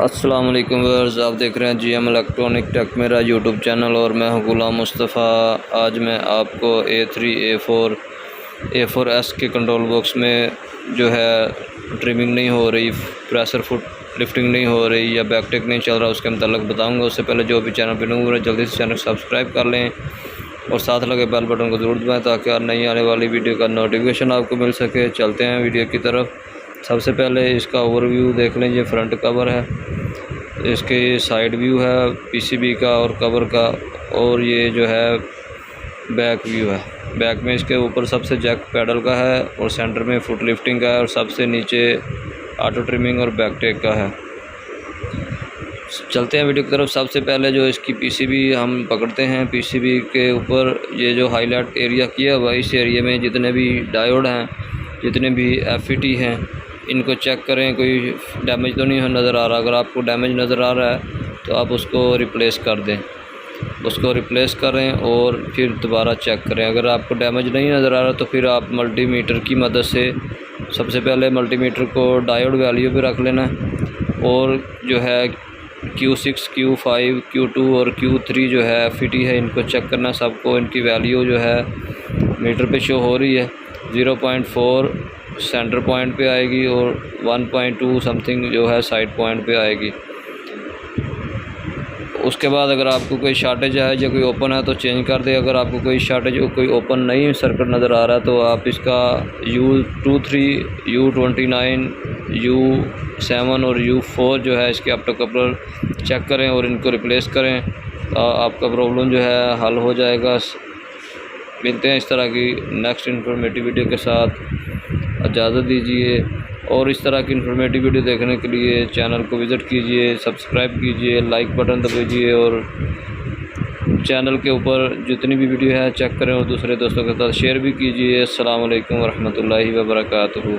अस्सलाम वालेकुम व्यूअर्स, आप देख रहे हैं जीएम इलेक्ट्रॉनिक टेक मेरा यूट्यूब चैनल और मैं हूं गुलाम मुस्तफ़ा। आज मैं आपको A3 A4 A4S के कंट्रोल बॉक्स में जो है ट्रिमिंग नहीं हो रही, प्रेशर फुट लिफ्टिंग नहीं हो रही या बैकटेक नहीं चल रहा, उसके मतलब बताऊंगा। उससे पहले जो भी चैनल पर नया है जल्दी से चैनल सब्सक्राइब कर लें और साथ लगे बेल बटन को ज़रूर दबाएँ ताकि नई आने वाली वीडियो का नोटिफिकेशन आपको मिल सके। चलते हैं वीडियो की तरफ। सबसे पहले इसका ओवरव्यू देख लें। ये फ्रंट कवर है, इसके साइड व्यू है पीसीबी का और कवर का, और ये जो है बैक व्यू है। बैक में इसके ऊपर सबसे जैक पैडल का है और सेंटर में फुट लिफ्टिंग का है और सबसे नीचे ऑटो ट्रिमिंग और बैक टेक का है। चलते हैं वीडियो की तरफ। सबसे पहले जो इसकी पीसीबी हम पकड़ते हैं, पीसीबी के ऊपर ये जो हाईलाइट एरिया किया हुआ है, इस एरिया में जितने भी डायोड हैं, जितने भी एफईटी हैं, इनको चेक करें कोई डैमेज तो नहीं नज़र आ रहा। अगर आपको डैमेज नज़र आ रहा है तो आप उसको रिप्लेस कर दें, उसको रिप्लेस करें और फिर दोबारा चेक करें। अगर आपको डैमेज नहीं नज़र आ रहा तो फिर आप मल्टीमीटर की मदद से सबसे पहले मल्टीमीटर को डायोड वैल्यू पे रख लेना और जो है Q6 Q5 Q2 और Q3 जो है एफईटी है, इनको चेक करना सबको। इनकी वैल्यू जो है मीटर पे शो हो रही है। 0.4 सेंटर पॉइंट पे आएगी और 1.2 समथिंग जो है साइड पॉइंट पे आएगी। उसके बाद अगर आपको कोई शॉर्टेज है या कोई ओपन है तो चेंज कर दे। अगर आपको कोई शॉर्टेज कोई ओपन नहीं सर्किट नज़र आ रहा है तो आप इसका U23 U29 U7 और U4 जो है इसके ऑप्टो कपलर चेक करें और इनको रिप्लेस करें। आपका प्रॉब्लम जो है हल हो जाएगा। मिलते हैं इस तरह की नेक्स्ट इन्फॉर्मेटिव वीडियो के साथ। इजाज़त दीजिए और इस तरह की इन्फॉर्मेटिव वीडियो देखने के लिए चैनल को विज़िट कीजिए, सब्सक्राइब कीजिए, लाइक बटन दबाइए और चैनल के ऊपर जितनी भी वीडियो है चेक करें और दूसरे दोस्तों के साथ शेयर भी कीजिए। अस्सलाम वालेकुम रहमतुल्लाहि व बरकातुहू।